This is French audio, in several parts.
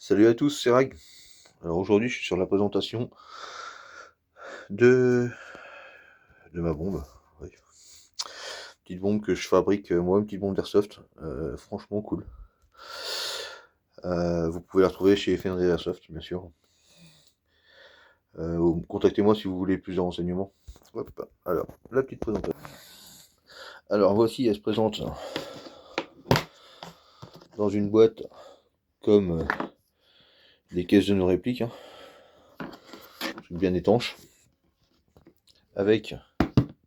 Salut à tous, c'est Rag. Alors aujourd'hui, je suis sur la présentation de, de ma bombe. Oui. Petite bombe que je fabrique moi, une petite bombe d'airsoft. Franchement cool. Vous pouvez la retrouver chez FND Airsoft, bien sûr. Contactez-moi si vous voulez plus de renseignements. Hop. Alors, la petite présentation. Alors voici, elle se présente dans une boîte comme des caisses de nos répliques, hein, bien étanches, avec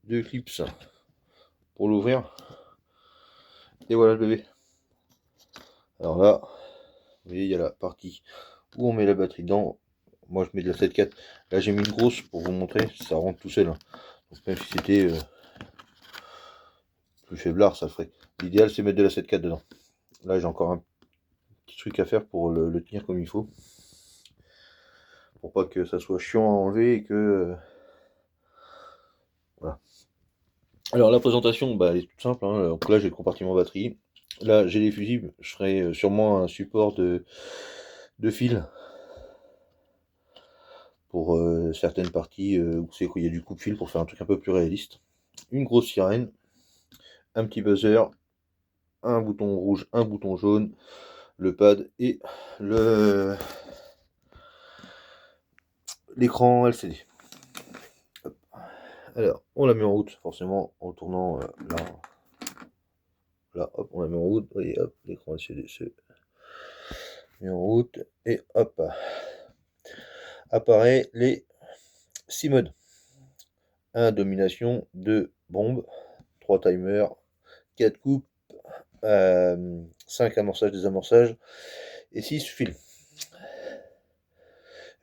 deux clips pour l'ouvrir. Et voilà le bébé. Alors là, vous voyez, il y a la partie où on met la batterie dedans. Moi, je mets de la 7.4. Là, j'ai mis une grosse pour vous montrer. Ça rentre tout seul, hein. Donc, même si c'était plus faiblard, ça le ferait. L'idéal, c'est mettre de la 7.4 dedans. Là, j'ai encore un petit truc à faire pour le tenir comme il faut. Pour pas que ça soit chiant à enlever et que... voilà. Alors, la présentation, bah, elle est toute simple, hein. Donc là, j'ai le compartiment batterie. Là, j'ai les fusibles. Je ferai sûrement un support de fil pour certaines parties où c'est qu'il y a du coupe-fil pour faire un truc un peu plus réaliste. Une grosse sirène, un petit buzzer, un bouton rouge, un bouton jaune, le pad et l'écran LCD. Hop. Alors, on la met en route, forcément, en tournant là. Là, hop, on la met en route. Vous voyez, hop, l'écran LCD se met en route. Et hop, apparaît les 6 modes. 1 domination, 2 bombes, 3 timers, 4 coupes, 5 amorçage, désamorçage et 6 fils.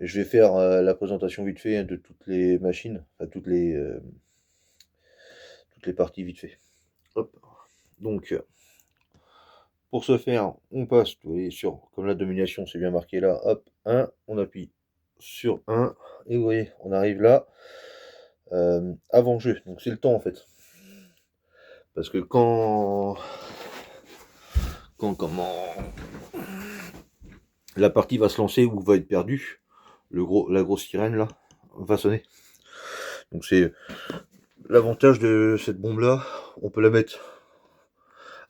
Je vais faire la présentation vite fait de toutes les machines, enfin toutes les parties vite fait. Hop. Donc, pour ce faire, on passe, vous voyez, sur, comme la domination, c'est bien marqué là, hop, 1, on appuie sur 1, et vous voyez, on arrive là, avant jeu, donc c'est le temps en fait. Parce que comment la partie va se lancer ou va être perdue, la grosse sirène là va sonner. Donc c'est l'avantage de cette bombe là, on peut la mettre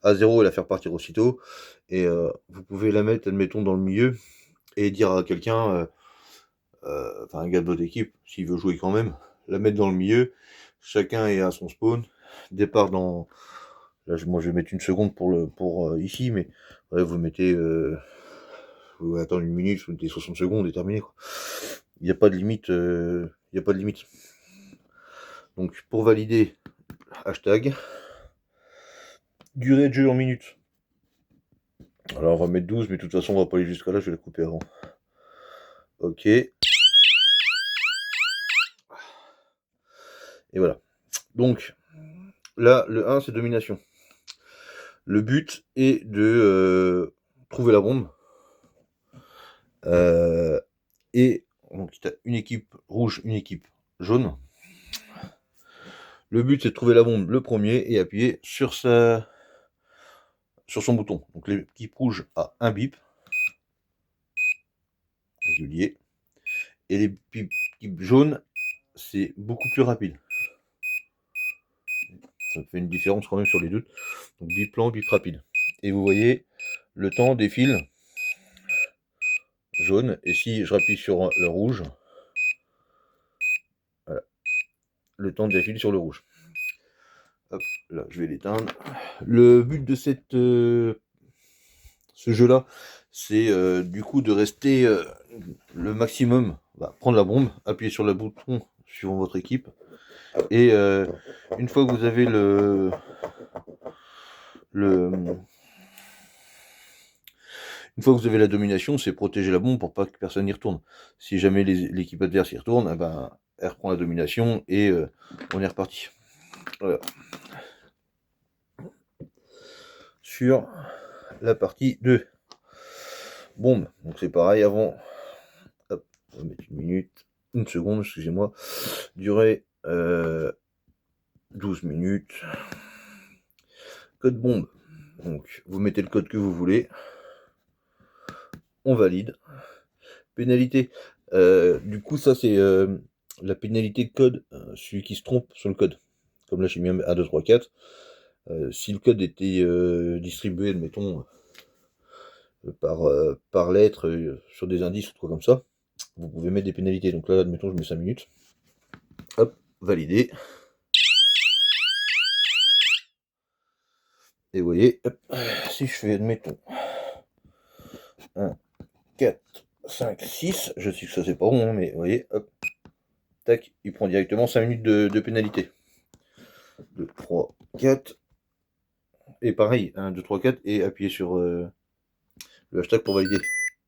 à 0 et la faire partir aussitôt, et vous pouvez la mettre, admettons, dans le milieu, et dire à quelqu'un, enfin un gars de votre équipe, s'il veut jouer quand même, la mettre dans le milieu, chacun est à son spawn, départ dans... Là, moi je vais mettre une seconde pour ici, mais ouais, vous mettez... vous attendre une minute, vous mettez 60 secondes et terminé, quoi. Il n'y a pas de limite, il n'y a pas de limite. Donc pour valider, hashtag, durée de jeu en minutes. Alors on va mettre 12, mais de toute façon on va pas aller jusqu'à là, je vais la couper avant. Ok. Et voilà. Donc, là, le 1, c'est domination. Le but est de trouver la bombe. Et donc, tu as une équipe rouge, une équipe jaune. Le but, c'est de trouver la bombe le premier et appuyer sur son bouton. Donc, l'équipe rouge a un bip régulier. Et l'équipe jaune, c'est beaucoup plus rapide. Ça fait une différence quand même sur les deux. Donc, bip lent, bip rapide. Et vous voyez, le temps défile jaune. Et si je rappuie sur le rouge, voilà, le temps défile sur le rouge. Hop, là, je vais l'éteindre. Le but de ce jeu-là, c'est du coup de rester le maximum, prendre la bombe, appuyer sur le bouton suivant votre équipe, et une fois que vous avez une fois que vous avez la domination, c'est protéger la bombe pour pas que personne y retourne. Si jamais l'équipe adverse y retourne, eh ben, elle reprend la domination et on est reparti. Voilà. Sur la partie 2. Bombe, donc c'est pareil avant. Hop, on va mettre une minute, une seconde, excusez-moi. Durée 12 minutes. Code bombe. Donc vous mettez le code que vous voulez. on valide. Pénalité, du coup ça c'est la pénalité de code, celui qui se trompe sur le code. Comme là j'ai mis un 1, 2, 3, 4. Si le code était distribué, admettons, par lettre, sur des indices ou quoi comme ça, vous pouvez mettre des pénalités. Donc là, admettons, je mets 5 minutes. Hop, validé. Et vous voyez, hop, si je fais, admettons, 1, 4, 5, 6, je sais que ça c'est pas bon, hein, mais vous voyez, hop, tac, il prend directement 5 minutes de pénalité. 2, 3, 4. Et pareil, 1, 2, 3, 4, et appuyez sur le hashtag pour valider.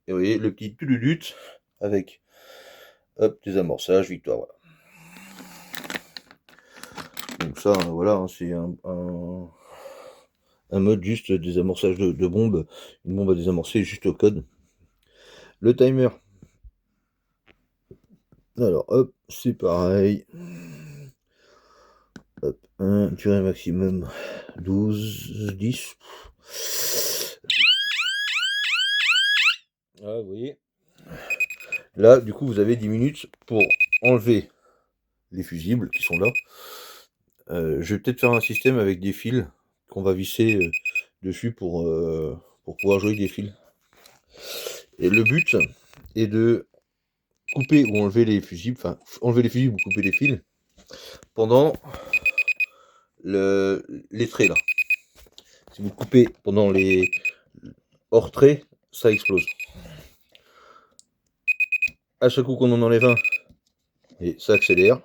Et vous voyez, le petit tululut avec, hop, désamorçage, victoire, voilà. Donc ça, voilà, hein, c'est un mode juste désamorçage de bombe, une bombe à désamorcer juste au code. Le timer. Alors hop, c'est pareil. Hop, durée maximum 12, 10. Ah, vous voyez. Là, du coup, vous avez 10 minutes pour enlever les fusibles qui sont là. Je vais peut-être faire un système avec des fils qu'on va visser dessus pour pouvoir jouer avec des fils. Et le but est de couper ou enlever les fusibles, enfin enlever les fusibles ou couper les fils pendant les traits là. Si vous coupez pendant les hors traits, ça explose. À chaque coup qu'on en enlève un, et ça accélère.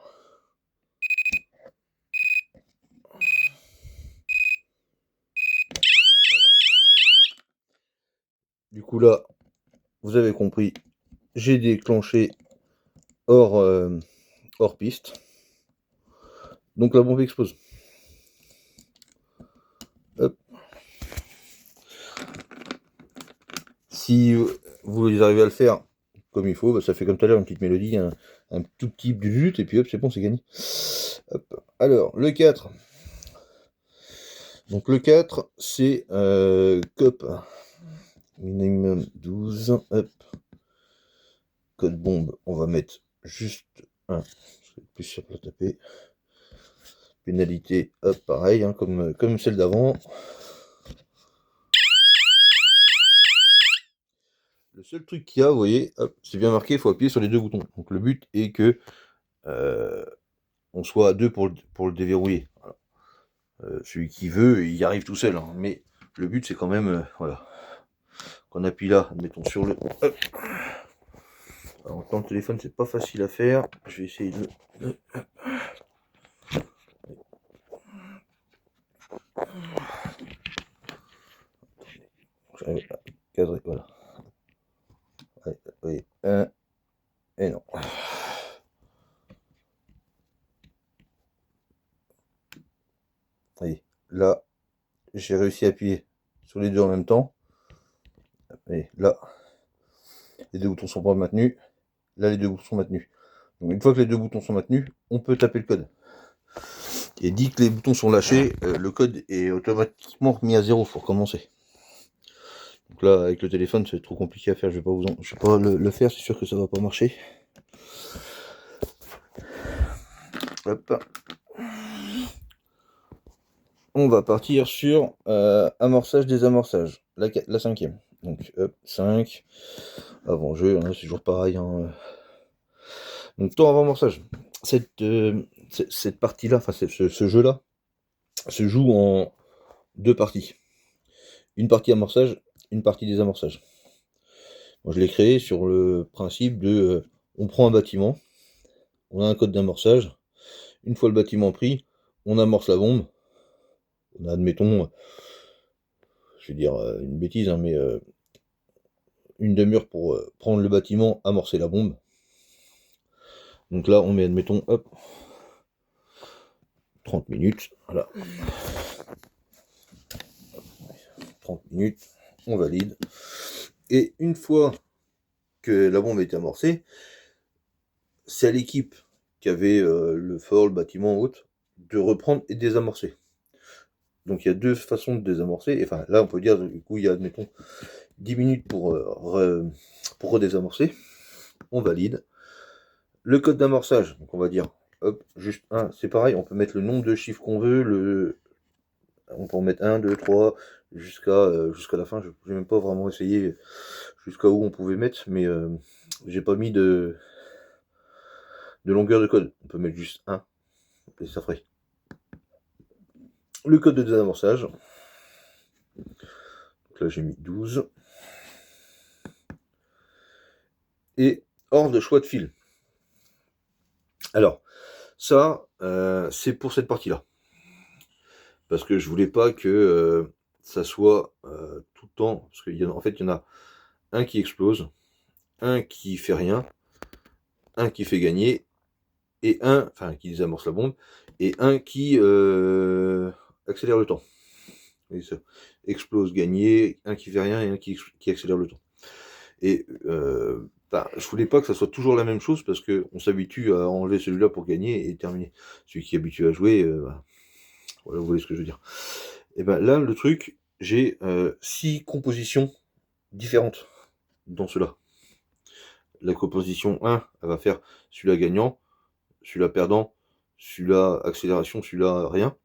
Du coup là, vous avez compris, j'ai déclenché hors piste. Donc la bombe explose. Hop. Si vous arrivez à le faire comme il faut, bah, ça fait comme tout à l'heure une petite mélodie, un tout petit but, et puis hop, c'est bon, c'est gagné. Hop. Alors, le 4. Donc le 4, c'est COP. Minimum 12. Hop. Code bombe, on va mettre juste 1. C'est plus sûr de la taper. Pénalité, hop, pareil, hein, comme celle d'avant. Le seul truc qu'il y a, vous voyez, c'est bien marqué, il faut appuyer sur les deux boutons. Donc le but est que on soit à deux pour le déverrouiller. Voilà. Celui qui veut, il y arrive tout seul. Hein, mais le but, c'est quand même, voilà, qu'on appuie là, mettons sur le... Hop. Alors, dans le téléphone, c'est pas facile à faire. Je vais essayer de... J'arrive à cadrer, voilà. Ouais, oui, et non. Voyez, là, j'ai réussi à appuyer sur les deux en même temps. Et là, les deux boutons sont pas maintenus. Là, les deux boutons sont maintenus. Donc, une fois que les deux boutons sont maintenus, on peut taper le code. Et dès que les boutons sont lâchés, le code est automatiquement remis à 0 pour commencer. Donc là, avec le téléphone, c'est trop compliqué à faire. Je vais pas le faire. C'est sûr que ça va pas marcher. Hop. On va partir sur amorçage, désamorçage. La cinquième. Donc, hop, 5. Avant jeu, hein, c'est toujours pareil. Hein. Donc, temps avant amorçage. Cette partie-là, enfin, ce jeu-là, se joue en deux parties. Une partie amorçage, une partie désamorçage. Moi, je l'ai créé sur le principe de on prend un bâtiment, on a un code d'amorçage. Une fois le bâtiment pris, on amorce la bombe. On a, admettons, je vais dire une bêtise, hein, mais une demi-heure pour prendre le bâtiment, amorcer la bombe. Donc là, on met, admettons, hop, 30 minutes. Voilà. 30 minutes, on valide. Et une fois que la bombe a été amorcée, c'est à l'équipe qui avait le fort, le bâtiment, autre, de reprendre et désamorcer. Donc il y a deux façons de désamorcer. Enfin, là, on peut dire, du coup, il y a, admettons, 10 minutes pour redésamorcer. On valide. Le code d'amorçage, donc on va dire, hop, juste 1, c'est pareil, on peut mettre le nombre de chiffres qu'on veut, on peut en mettre 1, 2, 3, jusqu'à la fin. Je n'ai même pas vraiment essayé jusqu'à où on pouvait mettre, mais j'ai pas mis de longueur de code. On peut mettre juste 1, et ça ferait. Le code de désamorçage, donc là j'ai mis 12. Et hors de choix de fil. Alors, ça, c'est pour cette partie-là. Parce que je voulais pas que ça soit tout le temps. Parce qu'en fait, il y en a un qui explose, un qui fait rien, un qui fait gagner, et enfin, qui désamorce la bombe, et un qui accélère le temps. Et ça, explose, gagner, un qui fait rien et un qui accélère le temps. Et je voulais pas que ça soit toujours la même chose parce qu'on s'habitue à enlever celui-là pour gagner et terminer. Celui qui est habitué à jouer, voilà, vous voyez ce que je veux dire. Et ben là, le truc, j'ai 6 compositions différentes dans cela. La composition 1, elle va faire celui-là gagnant, celui-là perdant, celui-là accélération, celui-là rien.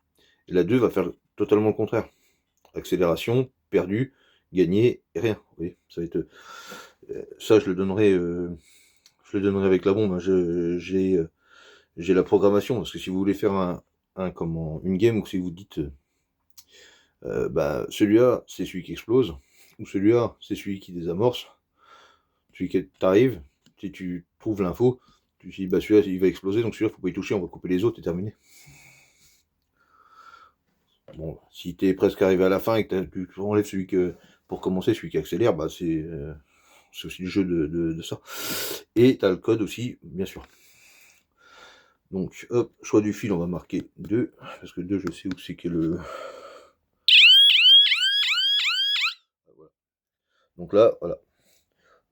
Et la 2 va faire totalement le contraire. Accélération, perdu, gagné et rien. Vous voyez, ça va être. Ça, je le donnerai avec la bombe. Hein. J'ai la programmation, parce que si vous voulez faire une game, ou si vous dites celui-là, c'est celui qui explose, ou celui-là, c'est celui qui désamorce, celui qui t'arrive, si tu trouves l'info, tu dis celui-là, il va exploser, donc celui-là, faut pas y toucher, on va couper les autres et terminer. Bon, si t'es presque arrivé à la fin et que tu enlèves celui pour commencer, celui qui accélère, c'est aussi le jeu de ça. Et t'as le code aussi, bien sûr. Donc, hop, choix du fil, on va marquer 2, parce que 2, je sais où c'est qu'est le... Voilà. Donc là, voilà.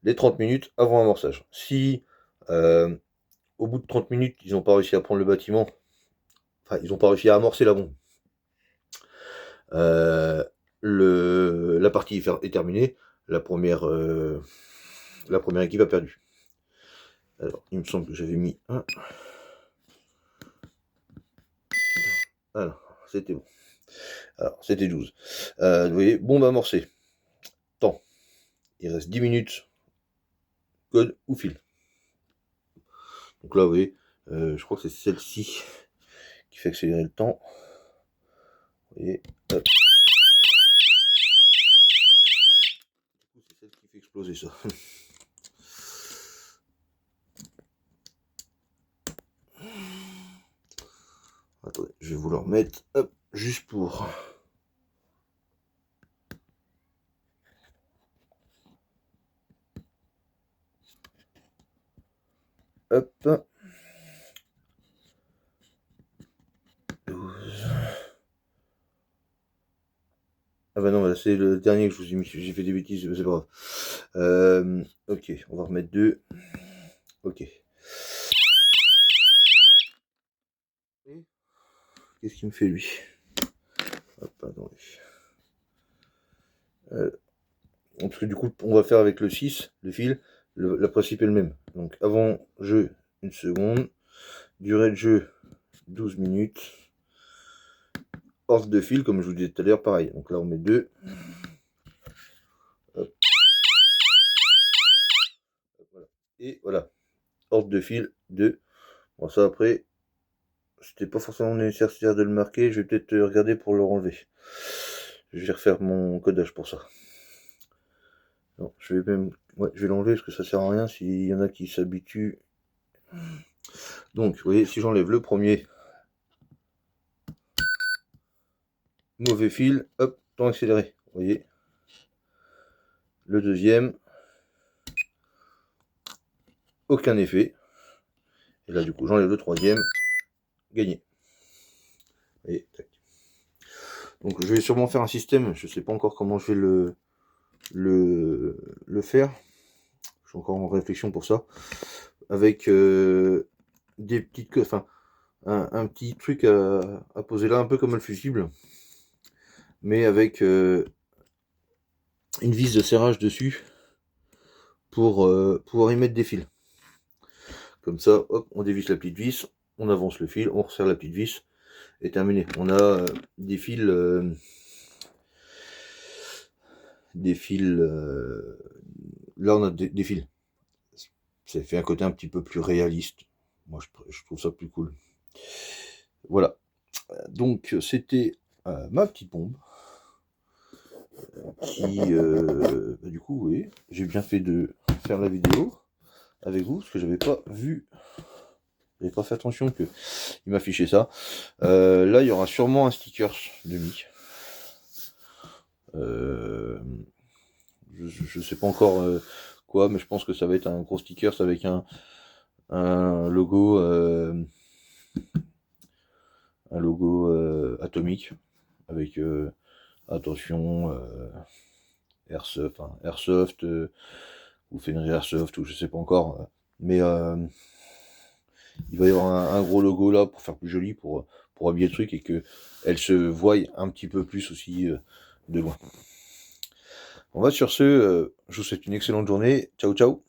Les 30 minutes avant amorçage. Si, au bout de 30 minutes, ils n'ont pas réussi à prendre le bâtiment, enfin, ils n'ont pas réussi à amorcer la bombe, la partie est terminée, la première équipe a perdu. Alors, il me semble que j'avais mis 1. Voilà, c'était bon. Alors, c'était 12. Vous voyez, bombe amorcée. Temps. Il reste 10 minutes. Code ou fil. Donc là, vous voyez, je crois que c'est celle-ci qui fait accélérer le temps. Vous voyez, hop. C'est celle qui fait exploser ça. Attendez, je vais vous le remettre, hop, juste pour... Hop. 12. Ah bah non, c'est le dernier que je vous ai mis, j'ai fait des bêtises, c'est pas grave. Ok, on va remettre 2. Ok. Qu'est-ce qu'il me fait lui? Hop, attendez. Parce que du coup, on va faire avec le 6, le fil, le principe est le même. Donc avant jeu, 1 seconde. Durée de jeu, 12 minutes. Ordre de fil, comme je vous disais tout à l'heure, pareil. Donc là, on met 2. Hop. Voilà. Et voilà. Ordre de fil, 2. Bon, ça après, c'était pas forcément nécessaire de le marquer. Je vais peut-être regarder pour le renlever. Je vais refaire mon codage pour ça. Non, je vais l'enlever parce que ça sert à rien s'il y en a qui s'habituent. Donc, vous voyez, si j'enlève le premier, mauvais fil, hop, temps accéléré. Vous voyez. Le deuxième, aucun effet. Et là, du coup, j'enlève le troisième, gagné. Et tac. Donc, je vais sûrement faire un système. Je sais pas encore comment je vais le faire. Je suis encore en réflexion pour ça. Avec des petites, enfin, un petit truc à poser là, un peu comme le fusible, mais avec une vis de serrage dessus pour pouvoir y mettre des fils. Comme ça, hop, on dévisse la petite vis, on avance le fil, on resserre la petite vis, et terminé. On a des fils, là on a des fils. Ça fait un côté un petit peu plus réaliste. Moi, je trouve ça plus cool. Voilà. Donc, c'était ma petite bombe. Qui, du coup, oui, j'ai bien fait de faire la vidéo avec vous, parce que j'avais pas vu, j'avais pas fait attention que il m'affichait ça. Là, il y aura sûrement un sticker de Mi. Je sais pas encore quoi, mais je pense que ça va être un gros sticker avec un logo, atomique, avec attention, Airsoft, ou Fenrir Airsoft, ou je sais pas encore, mais il va y avoir un gros logo là pour faire plus joli, pour habiller le truc et que elle se voie un petit peu plus aussi de loin. On va sur ce, je vous souhaite une excellente journée. Ciao ciao.